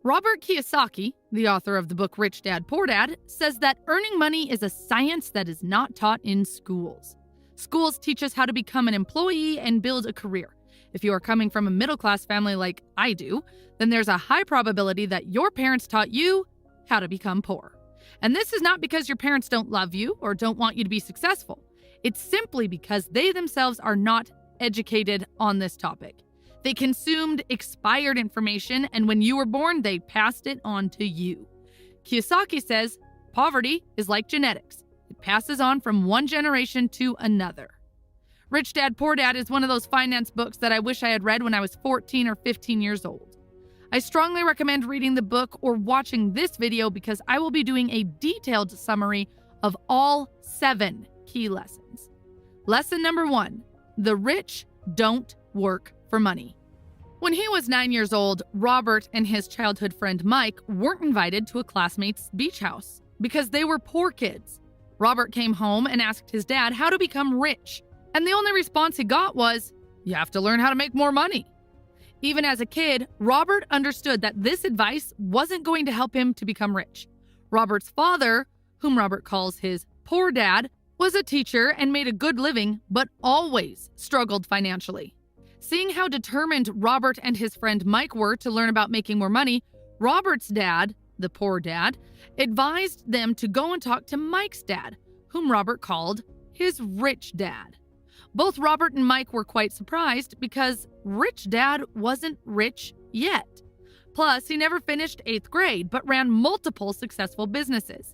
Robert Kiyosaki, the author of the book Rich Dad, Poor Dad, says that earning money is a science that is not taught in schools. Schools teach us how to become an employee and build a career. If you are coming from a middle-class family like I do, then there's a high probability that your parents taught you how to become poor. And this is not because your parents don't love you or don't want you to be successful. It's simply because they themselves are not educated on this topic. They consumed expired information, and when you were born, they passed it on to you. Kiyosaki says, poverty is like genetics. It passes on from one generation to another. Rich Dad, Poor Dad is one of those finance books that I wish I had read when I was 14 or 15 years old. I strongly recommend reading the book or watching this video because I will be doing a detailed summary of all 7 key lessons. Lesson number 1, the rich don't work for money. When he was 9 years old, Robert and his childhood friend Mike weren't invited to a classmate's beach house because they were poor kids. Robert came home and asked his dad how to become rich, and the only response he got was, "You have to learn how to make more money." Even as a kid, Robert understood that this advice wasn't going to help him to become rich. Robert's father, whom Robert calls his poor dad, was a teacher and made a good living, but always struggled financially. Seeing how determined Robert and his friend Mike were to learn about making more money, Robert's dad, the poor dad, advised them to go and talk to Mike's dad, whom Robert called his rich dad. Both Robert and Mike were quite surprised because Rich Dad wasn't rich yet. Plus, he never finished 8th grade, but ran multiple successful businesses.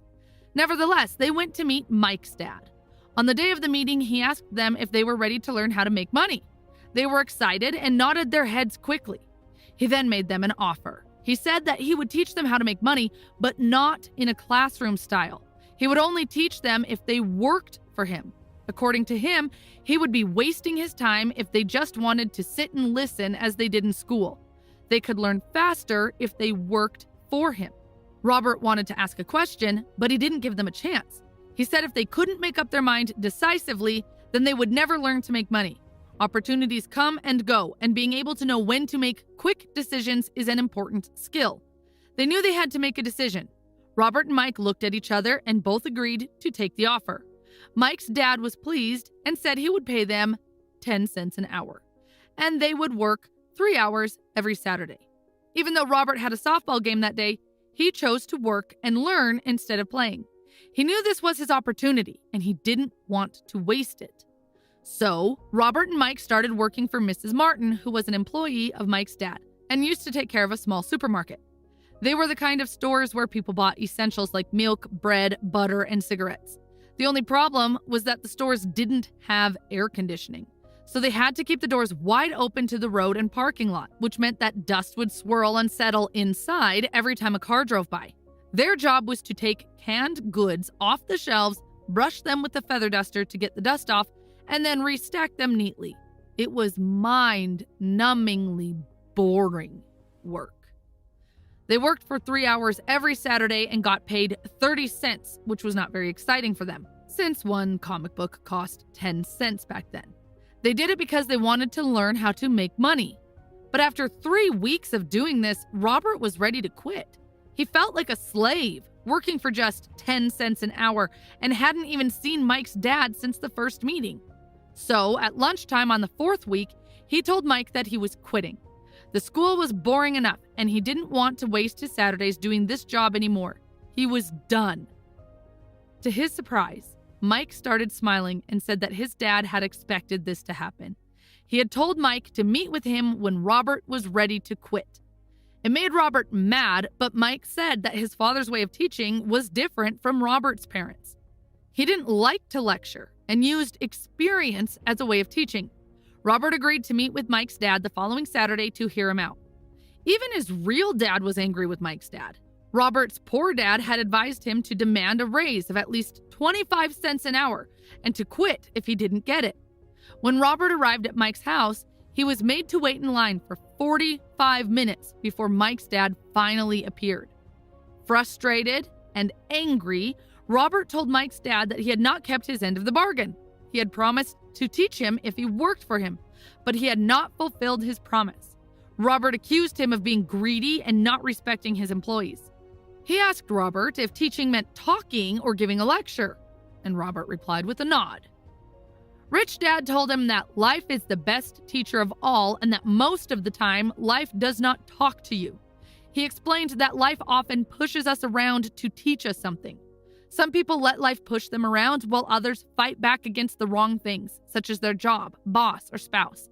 Nevertheless, they went to meet Mike's dad. On the day of the meeting, he asked them if they were ready to learn how to make money. They were excited and nodded their heads quickly. He then made them an offer. He said that he would teach them how to make money, but not in a classroom style. He would only teach them if they worked for him. According to him, he would be wasting his time if they just wanted to sit and listen as they did in school. They could learn faster if they worked for him. Robert wanted to ask a question, but he didn't give them a chance. He said if they couldn't make up their mind decisively, then they would never learn to make money. Opportunities come and go, and being able to know when to make quick decisions is an important skill. They knew they had to make a decision. Robert and Mike looked at each other and both agreed to take the offer. Mike's dad was pleased and said he would pay them 10 cents an hour, and they would work 3 hours every Saturday. Even though Robert had a softball game that day, he chose to work and learn instead of playing. He knew this was his opportunity, and he didn't want to waste it. So, Robert and Mike started working for Mrs. Martin, who was an employee of Mike's dad, and used to take care of a small supermarket. They were the kind of stores where people bought essentials like milk, bread, butter, and cigarettes. The only problem was that the stores didn't have air conditioning, so they had to keep the doors wide open to the road and parking lot, which meant that dust would swirl and settle inside every time a car drove by. Their job was to take canned goods off the shelves, brush them with a feather duster to get the dust off, and then restack them neatly. It was mind-numbingly boring work. They worked for 3 hours every Saturday and got paid 30 cents, which was not very exciting for them, since one comic book cost 10 cents back then. They did it because they wanted to learn how to make money. But after 3 weeks of doing this, Robert was ready to quit. He felt like a slave, working for just 10 cents an hour, and hadn't even seen Mike's dad since the first meeting. So, at lunchtime on the 4th week, he told Mike that he was quitting. The school was boring enough, and he didn't want to waste his Saturdays doing this job anymore. He was done. To his surprise, Mike started smiling and said that his dad had expected this to happen. He had told Mike to meet with him when Robert was ready to quit. It made Robert mad, but Mike said that his father's way of teaching was different from Robert's parents. He didn't like to lecture and used experience as a way of teaching. Robert agreed to meet with Mike's dad the following Saturday to hear him out. Even his real dad was angry with Mike's dad. Robert's poor dad had advised him to demand a raise of at least 25 cents an hour and to quit if he didn't get it. When Robert arrived at Mike's house, he was made to wait in line for 45 minutes before Mike's dad finally appeared. Frustrated and angry, Robert told Mike's dad that he had not kept his end of the bargain. He had promised to teach him if he worked for him, but he had not fulfilled his promise. Robert accused him of being greedy and not respecting his employees. He asked Robert if teaching meant talking or giving a lecture, and Robert replied with a nod. Rich Dad told him that life is the best teacher of all and that most of the time, life does not talk to you. He explained that life often pushes us around to teach us something. Some people let life push them around while others fight back against the wrong things, such as their job, boss, or spouse.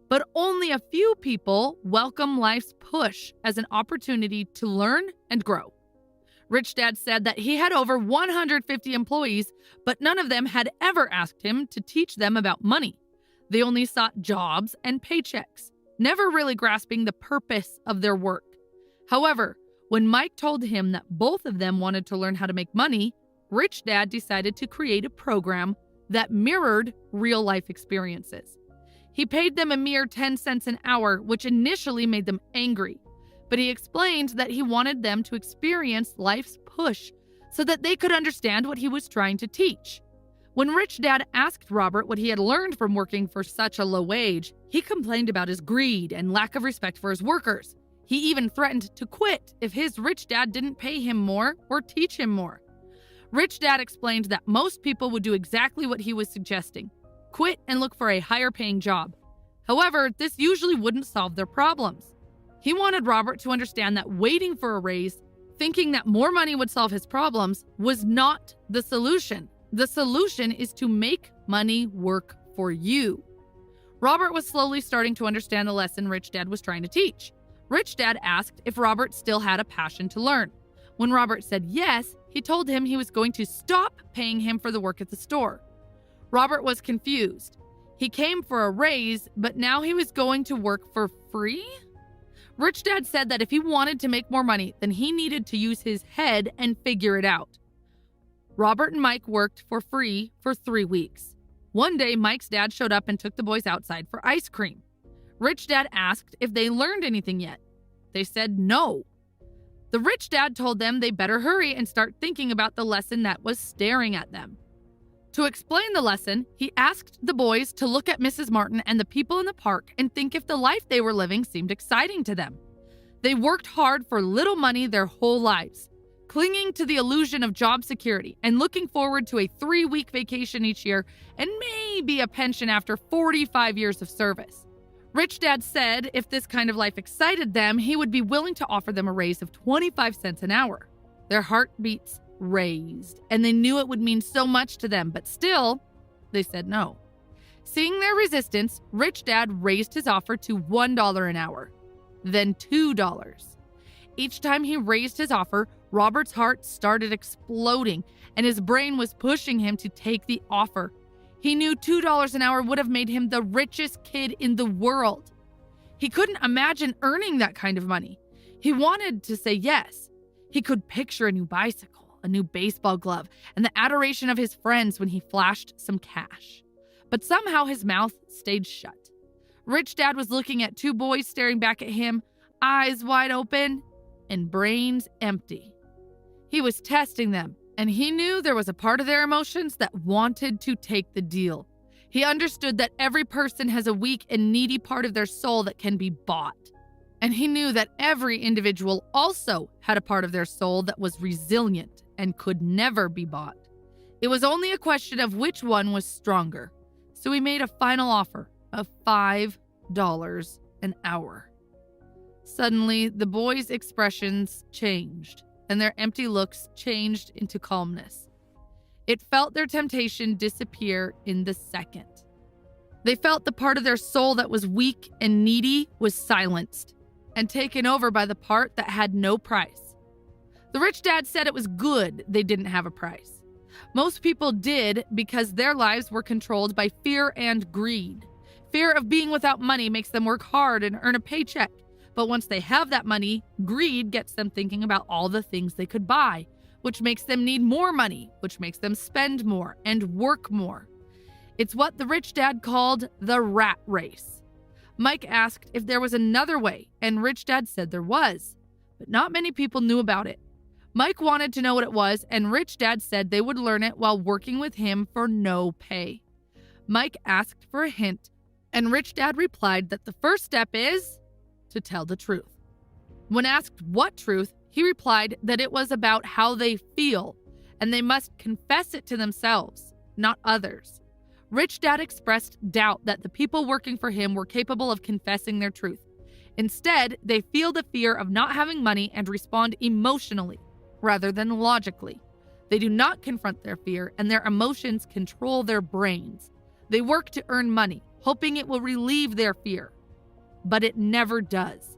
But only a few people welcome life's push as an opportunity to learn and grow. Rich Dad said that he had over 150 employees, but none of them had ever asked him to teach them about money. They only sought jobs and paychecks, never really grasping the purpose of their work. However, when Mike told him that both of them wanted to learn how to make money, Rich Dad decided to create a program that mirrored real-life experiences. He paid them a mere 10 cents an hour, which initially made them angry. But he explained that he wanted them to experience life's push so that they could understand what he was trying to teach. When Rich Dad asked Robert what he had learned from working for such a low wage, he complained about his greed and lack of respect for his workers. He even threatened to quit if his rich dad didn't pay him more or teach him more. Rich Dad explained that most people would do exactly what he was suggesting: quit and look for a higher paying job. However, this usually wouldn't solve their problems. He wanted Robert to understand that waiting for a raise, thinking that more money would solve his problems, was not the solution. The solution is to make money work for you. Robert was slowly starting to understand the lesson Rich Dad was trying to teach. Rich Dad asked if Robert still had a passion to learn. When Robert said yes, he told him he was going to stop paying him for the work at the store. Robert was confused. He came for a raise, but now he was going to work for free? Rich Dad said that if he wanted to make more money, then he needed to use his head and figure it out. Robert and Mike worked for free for 3 weeks. One day, Mike's dad showed up and took the boys outside for ice cream. Rich Dad asked if they learned anything yet. They said no. The Rich Dad told them they better hurry and start thinking about the lesson that was staring at them. To explain the lesson, he asked the boys to look at Mrs. Martin and the people in the park and think if the life they were living seemed exciting to them. They worked hard for little money their whole lives, clinging to the illusion of job security and looking forward to a 3-week vacation each year and maybe a pension after 45 years of service. Rich Dad said if this kind of life excited them, he would be willing to offer them a raise of 25 cents an hour. Their heartbeats raised, and they knew it would mean so much to them, but still, they said no. Seeing their resistance, Rich Dad raised his offer to $1 an hour, then $2. Each time he raised his offer, Robert's heart started exploding, and his brain was pushing him to take the offer. He knew $2 an hour would have made him the richest kid in the world. He couldn't imagine earning that kind of money. He wanted to say yes. He could picture a new bicycle, a new baseball glove, and the adoration of his friends when he flashed some cash. But somehow his mouth stayed shut. Rich Dad was looking at 2 boys staring back at him, eyes wide open and brains empty. He was testing them, and he knew there was a part of their emotions that wanted to take the deal. He understood that every person has a weak and needy part of their soul that can be bought. And he knew that every individual also had a part of their soul that was resilient and could never be bought. It was only a question of which one was stronger. So he made a final offer of $5 an hour. Suddenly, the boys' expressions changed, and their empty looks changed into calmness. It felt their temptation disappear in the second. They felt the part of their soul that was weak and needy was silenced and taken over by the part that had no price. The Rich Dad said it was good they didn't have a price. Most people did because their lives were controlled by fear and greed. Fear of being without money makes them work hard and earn a paycheck. But once they have that money, greed gets them thinking about all the things they could buy, which makes them need more money, which makes them spend more and work more. It's what the Rich Dad called the rat race. Mike asked if there was another way, and Rich Dad said there was, but not many people knew about it. Mike wanted to know what it was, and Rich Dad said they would learn it while working with him for no pay. Mike asked for a hint, and Rich Dad replied that the first step is to tell the truth. When asked what truth, he replied that it was about how they feel, and they must confess it to themselves, not others. Rich Dad expressed doubt that the people working for him were capable of confessing their truth. Instead, they feel the fear of not having money and respond emotionally rather than logically. They do not confront their fear, and their emotions control their brains. They work to earn money, hoping it will relieve their fear. But it never does.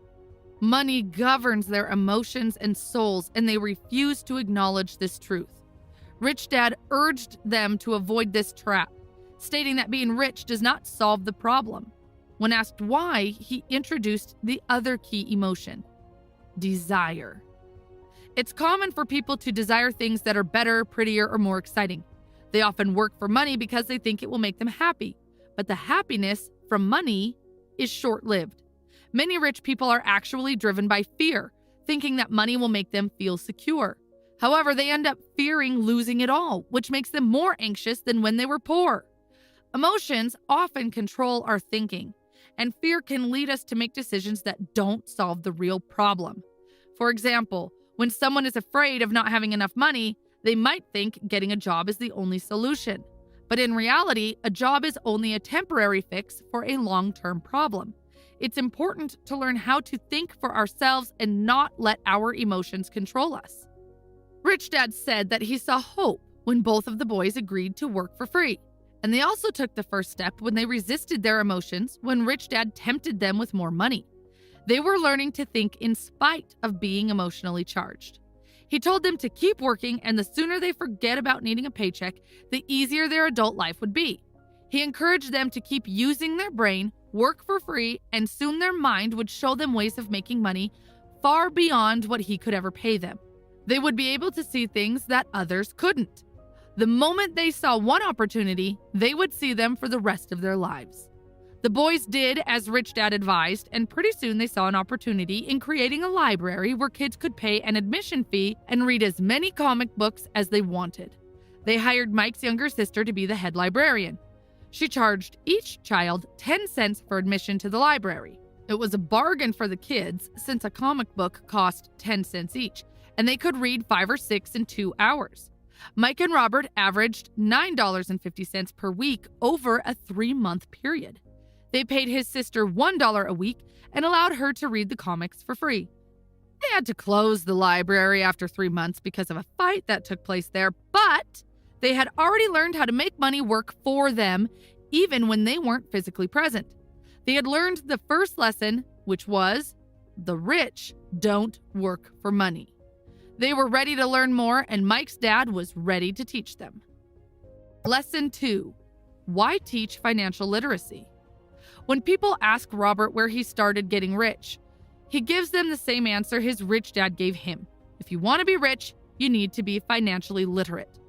Money governs their emotions and souls, and they refuse to acknowledge this truth. Rich Dad urged them to avoid this trap, stating that being rich does not solve the problem. When asked why, he introduced the other key emotion: desire. It's common for people to desire things that are better, prettier, or more exciting. They often work for money because they think it will make them happy, but the happiness from money is short-lived. Many rich people are actually driven by fear, thinking that money will make them feel secure. However, they end up fearing losing it all, which makes them more anxious than when they were poor. Emotions often control our thinking, and fear can lead us to make decisions that don't solve the real problem. For example, when someone is afraid of not having enough money, they might think getting a job is the only solution. But in reality, a job is only a temporary fix for a long-term problem. It's important to learn how to think for ourselves and not let our emotions control us. Rich Dad said that he saw hope when both of the boys agreed to work for free. And they also took the first step when they resisted their emotions when Rich Dad tempted them with more money. They were learning to think in spite of being emotionally charged. He told them to keep working, and the sooner they forget about needing a paycheck, the easier their adult life would be. He encouraged them to keep using their brain, work for free, and soon their mind would show them ways of making money far beyond what he could ever pay them. They would be able to see things that others couldn't. The moment they saw one opportunity, they would see them for the rest of their lives. The boys did as Rich Dad advised, and pretty soon they saw an opportunity in creating a library where kids could pay an admission fee and read as many comic books as they wanted. They hired Mike's younger sister to be the head librarian. She charged each child 10 cents for admission to the library. It was a bargain for the kids since a comic book cost 10 cents each, and they could read 5 or 6 in 2 hours. Mike and Robert averaged $9.50 per week over a 3-month period. They paid his sister $1 a week and allowed her to read the comics for free. They had to close the library after 3 months because of a fight that took place there, but they had already learned how to make money work for them, even when they weren't physically present. They had learned the first lesson, which was, the rich don't work for money. They were ready to learn more, and Mike's dad was ready to teach them. Lesson 2. Why teach financial literacy? When people ask Robert where he started getting rich, he gives them the same answer his rich dad gave him. If you want to be rich, you need to be financially literate.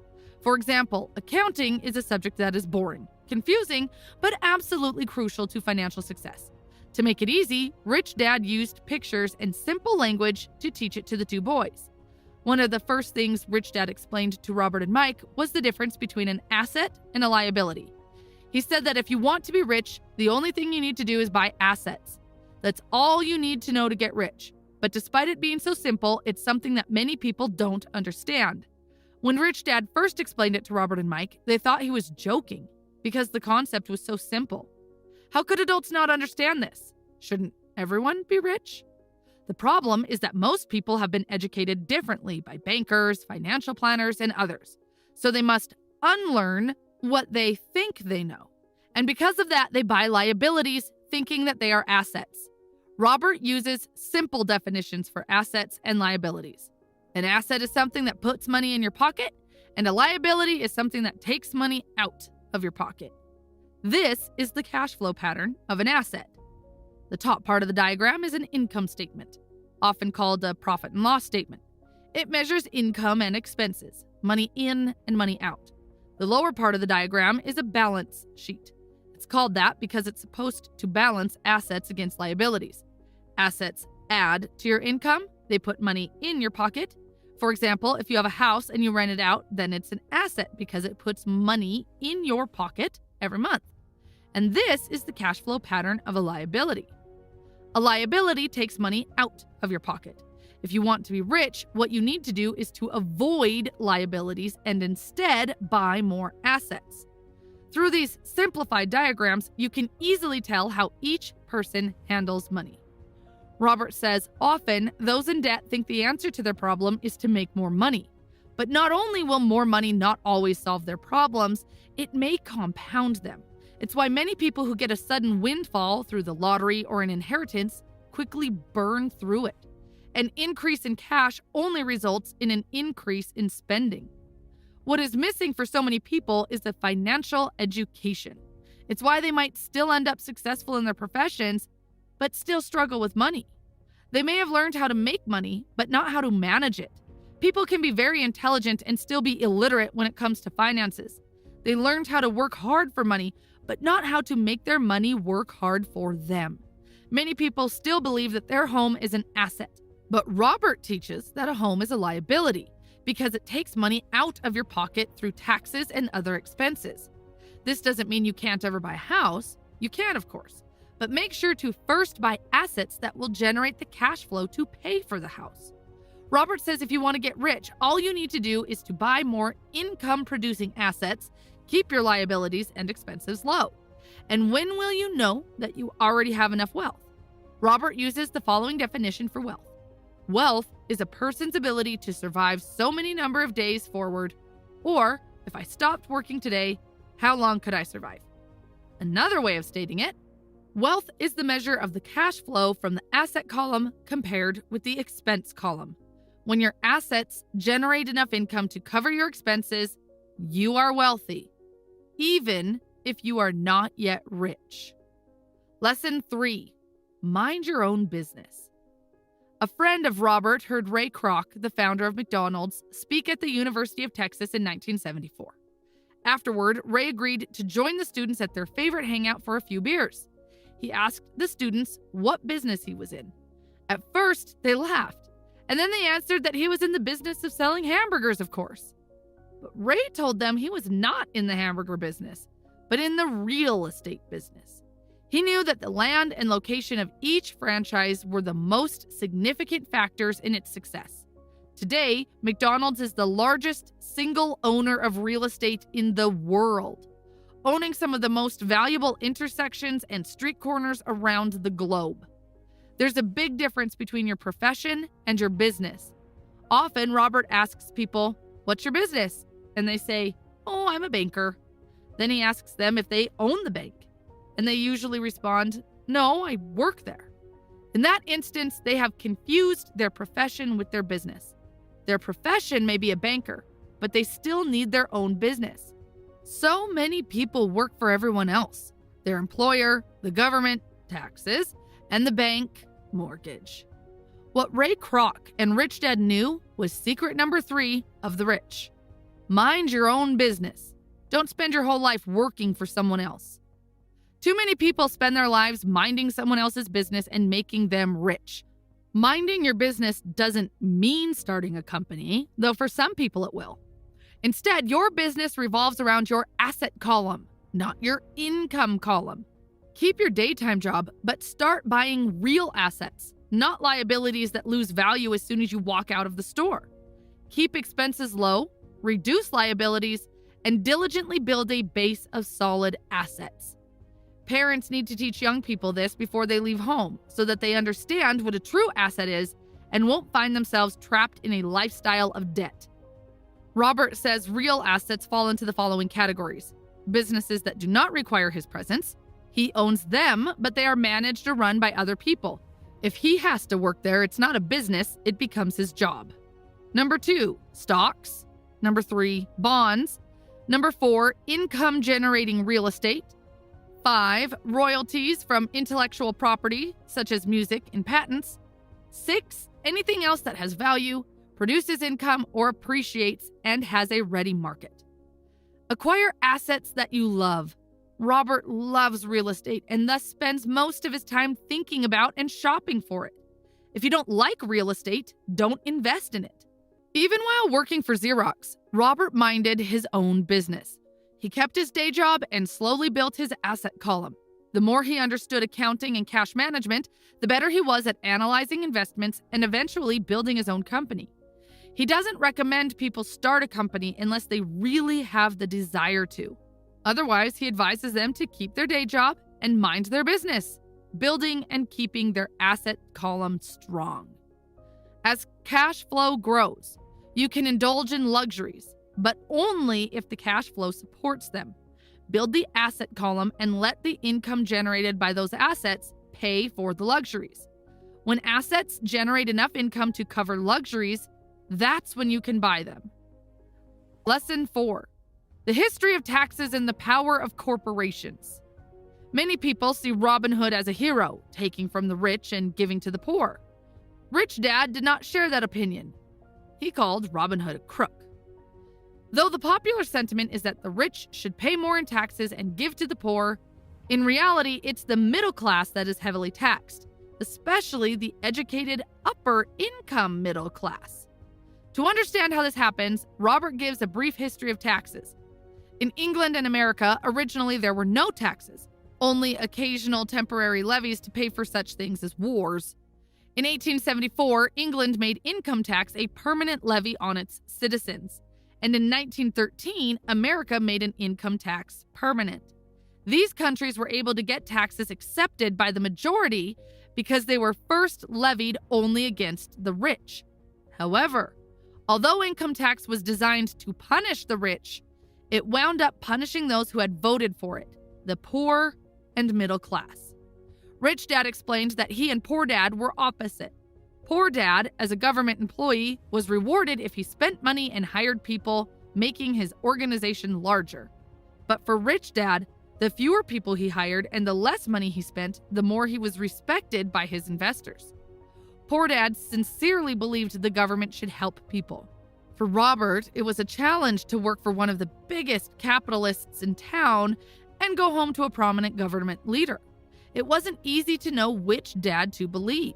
For example, accounting is a subject that is boring, confusing, but absolutely crucial to financial success. To make it easy, Rich Dad used pictures and simple language to teach it to the two boys. One of the first things Rich Dad explained to Robert and Mike was the difference between an asset and a liability. He said that if you want to be rich, the only thing you need to do is buy assets. That's all you need to know to get rich. But despite it being so simple, it's something that many people don't understand. When Rich Dad first explained it to Robert and Mike, they thought he was joking because the concept was so simple. How could adults not understand this? Shouldn't everyone be rich? The problem is that most people have been educated differently by bankers, financial planners, and others. So they must unlearn what they think they know. And because of that, they buy liabilities, thinking that they are assets. Robert uses simple definitions for assets and liabilities. An asset is something that puts money in your pocket, and a liability is something that takes money out of your pocket. This is the cash flow pattern of an asset. The top part of the diagram is an income statement, often called a profit and loss statement. It measures income and expenses, money in and money out. The lower part of the diagram is a balance sheet. It's called that because it's supposed to balance assets against liabilities. Assets add to your income. They put money in your pocket. For example, if you have a house and you rent it out, then it's an asset because it puts money in your pocket every month. And this is the cash flow pattern of a liability. A liability takes money out of your pocket. If you want to be rich, what you need to do is to avoid liabilities and instead buy more assets. Through these simplified diagrams, you can easily tell how each person handles money. Robert says often those in debt think the answer to their problem is to make more money. But not only will more money not always solve their problems, it may compound them. It's why many people who get a sudden windfall through the lottery or an inheritance quickly burn through it. An increase in cash only results in an increase in spending. What is missing for so many people is a financial education. It's why they might still end up successful in their professions, but still struggle with money. They may have learned how to make money, but not how to manage it. People can be very intelligent and still be illiterate when it comes to finances. They learned how to work hard for money, but not how to make their money work hard for them. Many people still believe that their home is an asset, but Robert teaches that a home is a liability because it takes money out of your pocket through taxes and other expenses. This doesn't mean you can't ever buy a house. You can, of course, but make sure to first buy assets that will generate the cash flow to pay for the house. Robert says if you want to get rich, all you need to do is to buy more income-producing assets, keep your liabilities and expenses low. And when will you know that you already have enough wealth? Robert uses the following definition for wealth. Wealth is a person's ability to survive so many number of days forward, or if I stopped working today, how long could I survive? Another way of stating it, wealth is the measure of the cash flow from the asset column compared with the expense column. When your assets generate enough income to cover your expenses, you are wealthy, even if you are not yet rich. Lesson 3, mind your own business. A friend of Robert heard Ray Kroc, the founder of McDonald's, speak at the University of Texas in 1974. Afterward, Ray agreed to join the students at their favorite hangout for a few beers. He asked the students what business he was in. At first, they laughed, and then they answered that he was in the business of selling hamburgers, of course. But Ray told them he was not in the hamburger business, but in the real estate business. He knew that the land and location of each franchise were the most significant factors in its success. Today, McDonald's is the largest single owner of real estate in the world, owning some of the most valuable intersections and street corners around the globe. There's a big difference between your profession and your business. Often, Robert asks people, "What's your business?" And they say, "Oh, I'm a banker." Then he asks them if they own the bank. And they usually respond, "No, I work there." In that instance, they have confused their profession with their business. Their profession may be a banker, but they still need their own business. So many people work for everyone else: their employer, the government, taxes, and the bank, mortgage. What Ray Kroc and Rich Dad knew was secret number 3 of the rich. Mind your own business. Don't spend your whole life working for someone else. Too many people spend their lives minding someone else's business and making them rich. Minding your business doesn't mean starting a company, though for some people it will. Instead, your business revolves around your asset column, not your income column. Keep your daytime job, but start buying real assets, not liabilities that lose value as soon as you walk out of the store. Keep expenses low, reduce liabilities, and diligently build a base of solid assets. Parents need to teach young people this before they leave home so that they understand what a true asset is and won't find themselves trapped in a lifestyle of debt. Robert says real assets fall into the following categories: businesses that do not require his presence. He owns them, but they are managed or run by other people. If he has to work there, it's not a business, it becomes his job. Number 2, stocks. Number 3, bonds. Number 4, income-generating real estate. 5, royalties from intellectual property, such as music and patents. 6, anything else that has value, produces income, or appreciates and has a ready market. Acquire assets that you love. Robert loves real estate and thus spends most of his time thinking about and shopping for it. If you don't like real estate, don't invest in it. Even while working for Xerox, Robert minded his own business. He kept his day job and slowly built his asset column. The more he understood accounting and cash management, the better he was at analyzing investments and eventually building his own company. He doesn't recommend people start a company unless they really have the desire to. Otherwise, he advises them to keep their day job and mind their business, building and keeping their asset column strong. As cash flow grows, you can indulge in luxuries, but only if the cash flow supports them. Build the asset column and let the income generated by those assets pay for the luxuries. When assets generate enough income to cover luxuries, that's when you can buy them. Lesson 4. The history of taxes and the power of corporations. Many people see Robin Hood as a hero, taking from the rich and giving to the poor. Rich Dad did not share that opinion. He called Robin Hood a crook. Though the popular sentiment is that the rich should pay more in taxes and give to the poor, in reality, it's the middle class that is heavily taxed, especially the educated upper income middle class. To understand how this happens, Robert gives a brief history of taxes. In England and America, originally there were no taxes, only occasional temporary levies to pay for such things as wars. In 1874, England made income tax a permanent levy on its citizens. And in 1913, America made an income tax permanent. These countries were able to get taxes accepted by the majority because they were first levied only against the rich. However, although income tax was designed to punish the rich, it wound up punishing those who had voted for it, the poor and middle class. Rich Dad explained that he and Poor Dad were opposite. Poor Dad, as a government employee, was rewarded if he spent money and hired people, making his organization larger. But for Rich Dad, the fewer people he hired and the less money he spent, the more he was respected by his investors. Poor Dad sincerely believed the government should help people. For Robert, it was a challenge to work for one of the biggest capitalists in town and go home to a prominent government leader. It wasn't easy to know which dad to believe.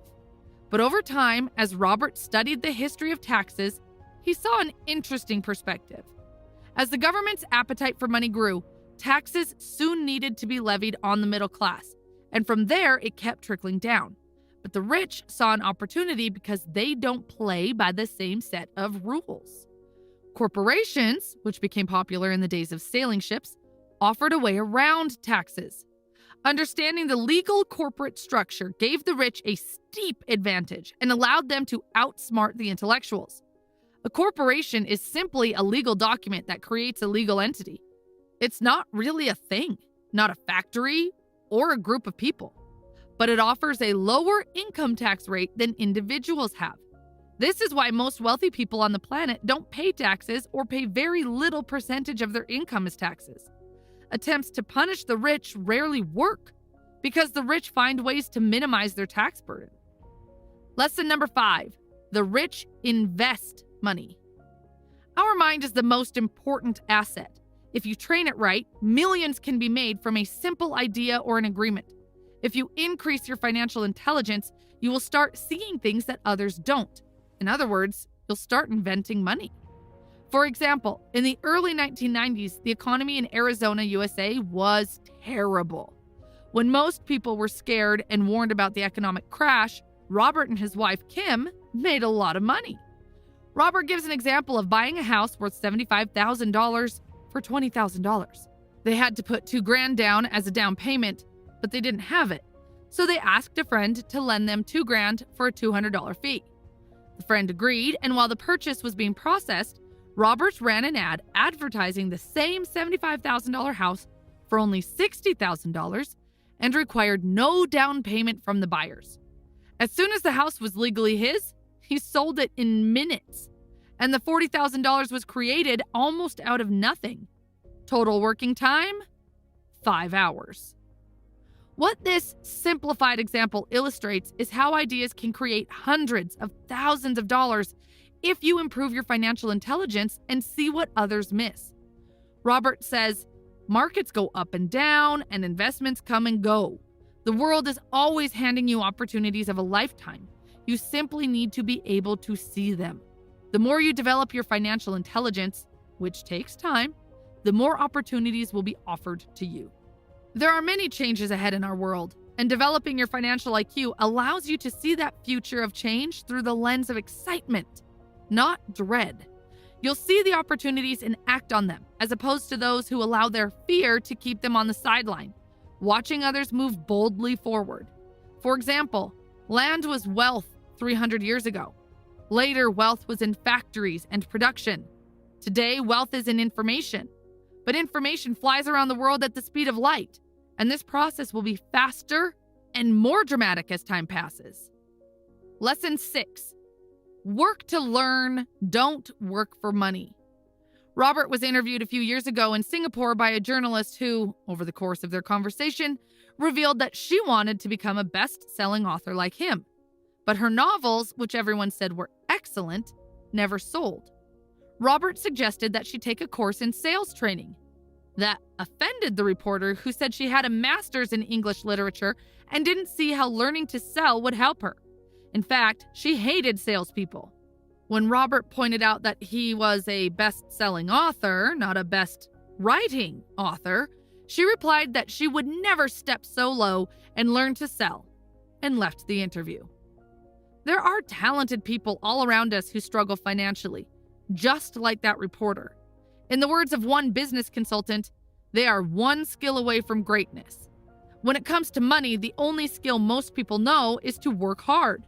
But over time, as Robert studied the history of taxes, he saw an interesting perspective. As the government's appetite for money grew, taxes soon needed to be levied on the middle class, and from there it kept trickling down. But the rich saw an opportunity because they don't play by the same set of rules. Corporations, which became popular in the days of sailing ships, offered a way around taxes. Understanding the legal corporate structure gave the rich a steep advantage and allowed them to outsmart the intellectuals. A corporation is simply a legal document that creates a legal entity. It's not really a thing, not a factory or a group of people, but it offers a lower income tax rate than individuals have. This is why most wealthy people on the planet don't pay taxes or pay very little percentage of their income as taxes. Attempts to punish the rich rarely work because the rich find ways to minimize their tax burden. Lesson number 5, the rich invest money. Our mind is the most important asset. If you train it right, millions can be made from a simple idea or an agreement. If you increase your financial intelligence, you will start seeing things that others don't. In other words, you'll start inventing money. For example, in the early 1990s, the economy in Arizona, USA was terrible. When most people were scared and warned about the economic crash, Robert and his wife, Kim, made a lot of money. Robert gives an example of buying a house worth $75,000 for $20,000. They had to put $2,000 down as a down payment, but they didn't have it. So they asked a friend to lend them $2,000 for a $200 fee. The friend agreed, and while the purchase was being processed, Robert ran an ad advertising the same $75,000 house for only $60,000 and required no down payment from the buyers. As soon as the house was legally his, he sold it in minutes, and the $40,000 was created almost out of nothing. Total working time? 5 hours. What this simplified example illustrates is how ideas can create hundreds of thousands of dollars if you improve your financial intelligence and see what others miss. Robert says, markets go up and down and investments come and go. The world is always handing you opportunities of a lifetime. You simply need to be able to see them. The more you develop your financial intelligence, which takes time, the more opportunities will be offered to you. There are many changes ahead in our world, and developing your financial IQ allows you to see that future of change through the lens of excitement, not dread. You'll see the opportunities and act on them, as opposed to those who allow their fear to keep them on the sideline, watching others move boldly forward. For example, land was wealth 300 years ago. Later, wealth was in factories and production. Today, wealth is in information. But information flies around the world at the speed of light, and this process will be faster and more dramatic as time passes. Lesson 6. Work to learn, don't work for money. Robert was interviewed a few years ago in Singapore by a journalist who, over the course of their conversation, revealed that she wanted to become a best-selling author like him. But her novels, which everyone said were excellent, never sold. Robert suggested that she take a course in sales training. That offended the reporter, who said she had a master's in English literature and didn't see how learning to sell would help her. In fact, she hated salespeople. When Robert pointed out that he was a best-selling author, not a best-writing author, she replied that she would never step so low and learn to sell, and left the interview. There are talented people all around us who struggle financially, just like that reporter. In the words of one business consultant, they are one skill away from greatness. When it comes to money, the only skill most people know is to work hard.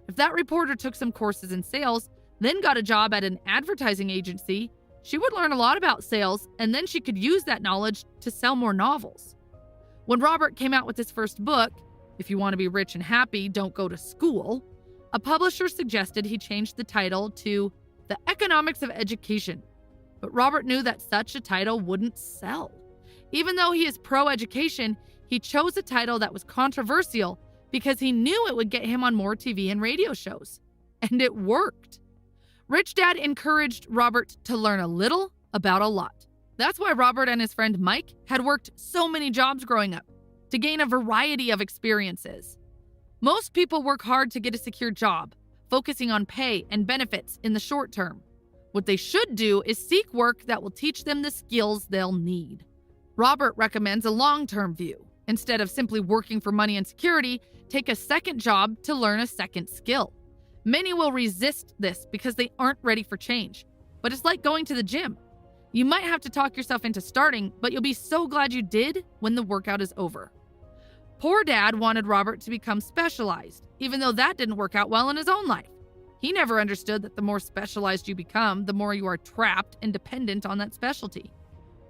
If that reporter took some courses in sales, then got a job at an advertising agency, she would learn a lot about sales, and then she could use that knowledge to sell more novels. When Robert came out with his first book, If You Want to Be Rich and Happy, Don't Go to School, a publisher suggested he change the title to The Economics of Education. But Robert knew that such a title wouldn't sell. Even though he is pro-education, he chose a title that was controversial because he knew it would get him on more TV and radio shows. And it worked. Rich Dad encouraged Robert to learn a little about a lot. That's why Robert and his friend Mike had worked so many jobs growing up, to gain a variety of experiences. Most people work hard to get a secure job, focusing on pay and benefits in the short term. What they should do is seek work that will teach them the skills they'll need. Robert recommends a long-term view. Instead of simply working for money and security, take a second job to learn a second skill. Many will resist this because they aren't ready for change. But it's like going to the gym. You might have to talk yourself into starting, but you'll be so glad you did when the workout is over. Poor Dad wanted Robert to become specialized, even though that didn't work out well in his own life. He never understood that the more specialized you become, the more you are trapped and dependent on that specialty.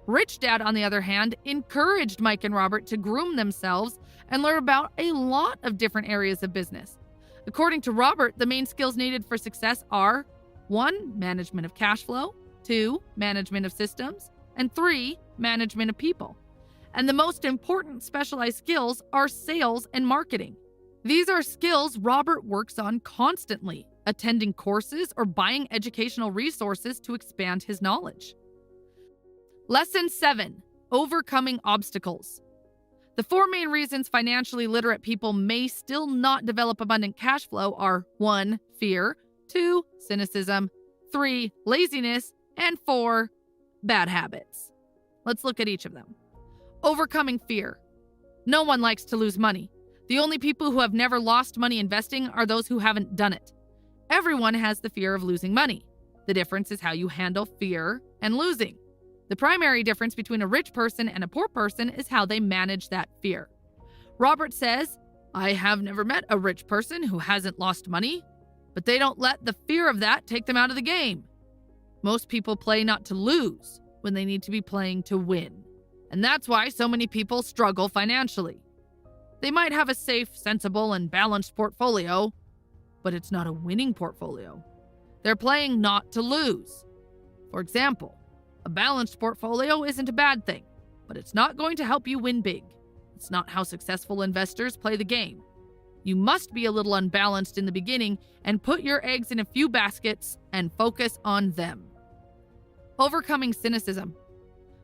Rich Dad, on the other hand, encouraged Mike and Robert to groom themselves and learn about a lot of different areas of business. According to Robert, the main skills needed for success are 1. Management of cash flow, 2. Management of systems, and 3. Management of people. And the most important specialized skills are sales and marketing. These are skills Robert works on constantly, attending courses or buying educational resources to expand his knowledge. Lesson 7. Overcoming obstacles. The 4 main reasons financially literate people may still not develop abundant cash flow are 1. Fear, 2. Cynicism, 3. Laziness, and 4. Bad habits. Let's look at each of them. Overcoming fear. No one likes to lose money. The only people who have never lost money investing are those who haven't done it. Everyone has the fear of losing money. The difference is how you handle fear and losing. The primary difference between a rich person and a poor person is how they manage that fear. Robert says, I have never met a rich person who hasn't lost money, but they don't let the fear of that take them out of the game. Most people play not to lose when they need to be playing to win. And that's why so many people struggle financially. They might have a safe, sensible, and balanced portfolio, but it's not a winning portfolio. They're playing not to lose. For example, a balanced portfolio isn't a bad thing, but it's not going to help you win big. It's not how successful investors play the game. You must be a little unbalanced in the beginning and put your eggs in a few baskets and focus on them. Overcoming cynicism.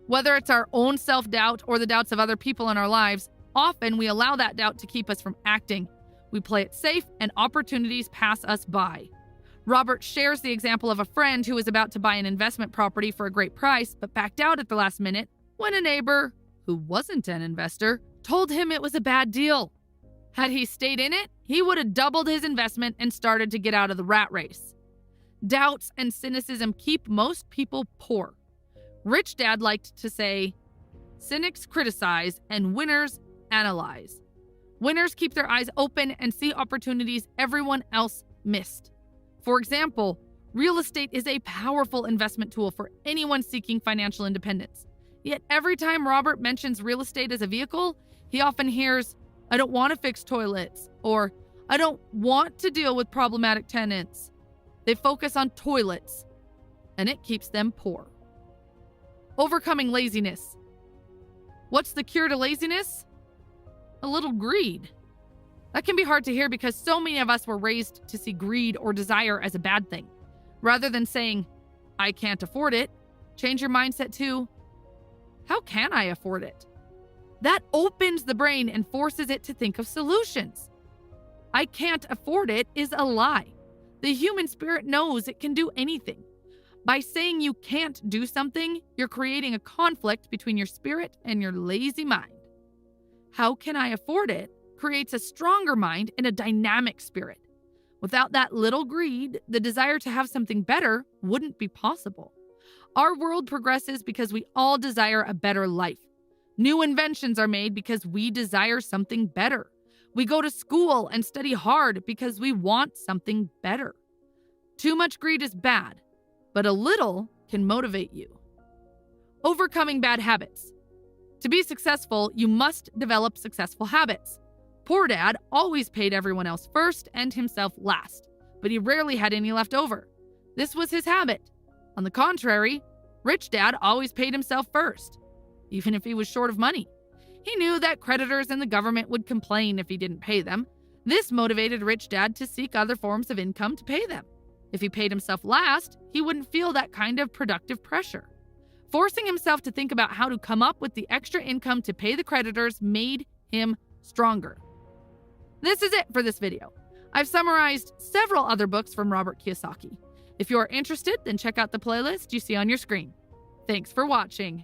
Whether it's our own self-doubt or the doubts of other people in our lives, often we allow that doubt to keep us from acting. We play it safe and opportunities pass us by. Robert shares the example of a friend who was about to buy an investment property for a great price but backed out at the last minute when a neighbor, who wasn't an investor, told him it was a bad deal. Had he stayed in it, he would have doubled his investment and started to get out of the rat race. Doubts and cynicism keep most people poor. Rich Dad liked to say, cynics criticize and winners analyze. Winners keep their eyes open and see opportunities everyone else missed. For example, real estate is a powerful investment tool for anyone seeking financial independence. Yet every time Robert mentions real estate as a vehicle, he often hears, I don't want to fix toilets, or I don't want to deal with problematic tenants. They focus on toilets, and it keeps them poor. Overcoming laziness. What's the cure to laziness? A little greed. That can be hard to hear because so many of us were raised to see greed or desire as a bad thing. Rather than saying, I can't afford it, change your mindset to, how can I afford it? That opens the brain and forces it to think of solutions. I can't afford it is a lie. The human spirit knows it can do anything. By saying you can't do something, you're creating a conflict between your spirit and your lazy mind. How can I afford it creates a stronger mind and a dynamic spirit. Without that little greed, the desire to have something better wouldn't be possible. Our world progresses because we all desire a better life. New inventions are made because we desire something better. We go to school and study hard because we want something better. Too much greed is bad, but a little can motivate you. Overcoming bad habits. To be successful, you must develop successful habits. Poor Dad always paid everyone else first and himself last, but he rarely had any left over. This was his habit. On the contrary, Rich Dad always paid himself first, even if he was short of money. He knew that creditors and the government would complain if he didn't pay them. This motivated Rich Dad to seek other forms of income to pay them. If he paid himself last, he wouldn't feel that kind of productive pressure. Forcing himself to think about how to come up with the extra income to pay the creditors made him stronger. This is it for this video. I've summarized several other books from Robert Kiyosaki. If you are interested, then check out the playlist you see on your screen. Thanks for watching.